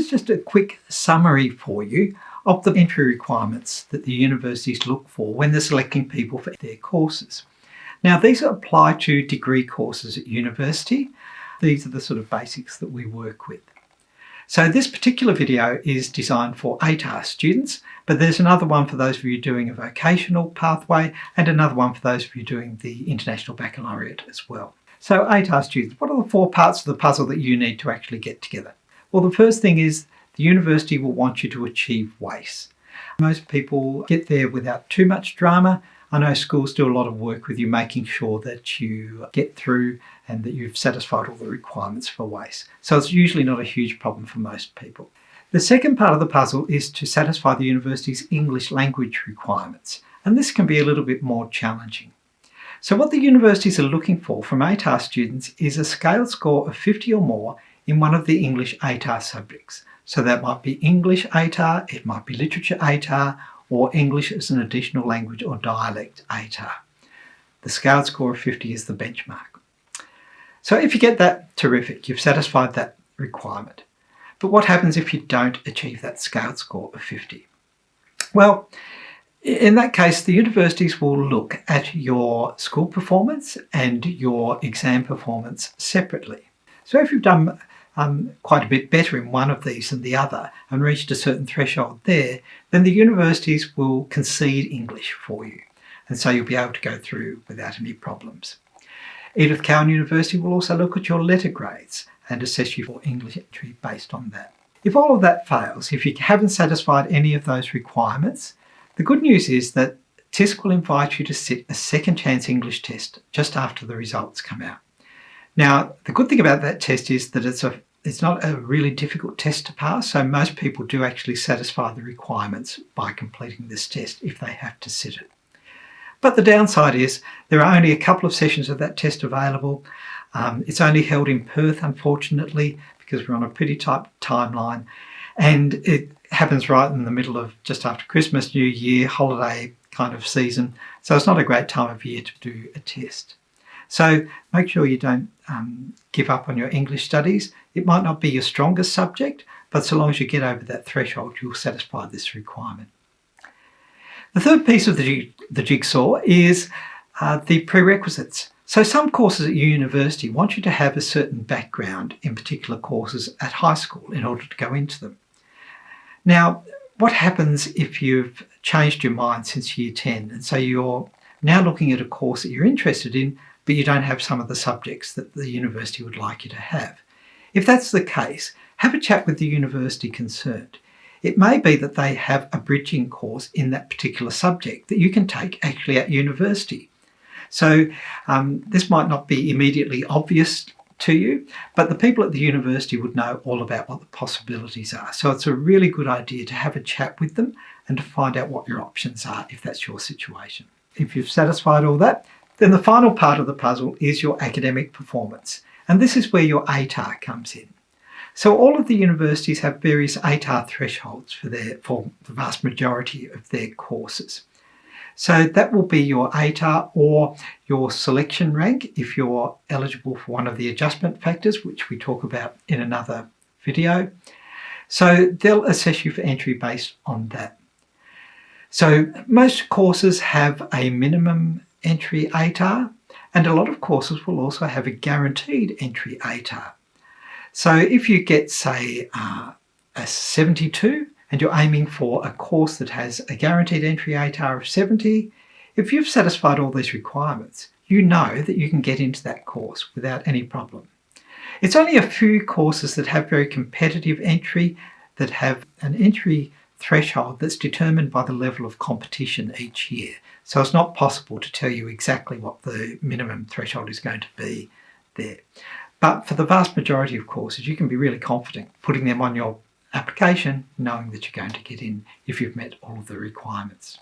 here's just a quick summary for you of the entry requirements that the universities look for when they're selecting people for their courses. Now, these apply to degree courses at university. These are the sort of basics that we work with. So this particular video is designed for ATAR students, but there's another one for those of you doing a vocational pathway and another one for those of you doing the International Baccalaureate as well. So ATAR students, what are the 4 parts of the puzzle that you need to actually get together? Well, the first thing is the university will want you to achieve WACE. Most people get there without too much drama. I know schools do a lot of work with you, making sure that you get through and that you've satisfied all the requirements for WACE. So it's usually not a huge problem for most people. The second part of the puzzle is to satisfy the university's English language requirements, and this can be a little bit more challenging. So what the universities are looking for from ATAR students is a scaled score of 50 or more in one of the English ATAR subjects. So that might be English ATAR, it might be Literature ATAR, or English as an additional language or dialect ATAR. The scaled score of 50 is the benchmark. So if you get that, terrific, you've satisfied that requirement. But what happens if you don't achieve that scaled score of 50? Well, in that case, the universities will look at your school performance and your exam performance separately. So if you've done quite a bit better in one of these than the other and reached a certain threshold there, then the universities will concede English for you. And so you'll be able to go through without any problems. Edith Cowan University will also look at your letter grades and assess you for English entry based on that. If all of that fails, if you haven't satisfied any of those requirements, the good news is that TISC will invite you to sit a second chance English test just after the results come out. Now, the good thing about that test is that it's not a really difficult test to pass, so most people do actually satisfy the requirements by completing this test if they have to sit it. But the downside is there are only a couple of sessions of that test available. It's only held in Perth, unfortunately, because we're on a pretty tight timeline, and it happens right in the middle of just after Christmas, New Year, holiday kind of season, so it's not a great time of year to do a test. So make sure you don't give up on your English studies. It might not be your strongest subject, but so long as you get over that threshold, you'll satisfy this requirement. The third piece of the jigsaw is the prerequisites. So some courses at university want you to have a certain background in particular courses at high school in order to go into them. Now, what happens if you've changed your mind since year 10 and so you're now looking at a course that you're interested in, but you don't have some of the subjects that the university would like you to have? If that's the case, have a chat with the university concerned. It may be that they have a bridging course in that particular subject that you can take actually at university. So this might not be immediately obvious to you, but the people at the university would know all about what the possibilities are. So it's a really good idea to have a chat with them and to find out what your options are if that's your situation. If you've satisfied all that, then the final part of the puzzle is your academic performance. And this is where your ATAR comes in. So all of the universities have various ATAR thresholds for the vast majority of their courses. So that will be your ATAR or your selection rank if you're eligible for one of the adjustment factors, which we talk about in another video. So they'll assess you for entry based on that. So most courses have a minimum entry ATAR, and a lot of courses will also have a guaranteed entry ATAR. So if you get, say, a 72 and you're aiming for a course that has a guaranteed entry ATAR of 70, if you've satisfied all these requirements, you know that you can get into that course without any problem. It's only a few courses that have very competitive entry, that have an entry threshold that's determined by the level of competition each year. So it's not possible to tell you exactly what the minimum threshold is going to be there. But for the vast majority of courses, you can be really confident putting them on your application, knowing that you're going to get in if you've met all of the requirements.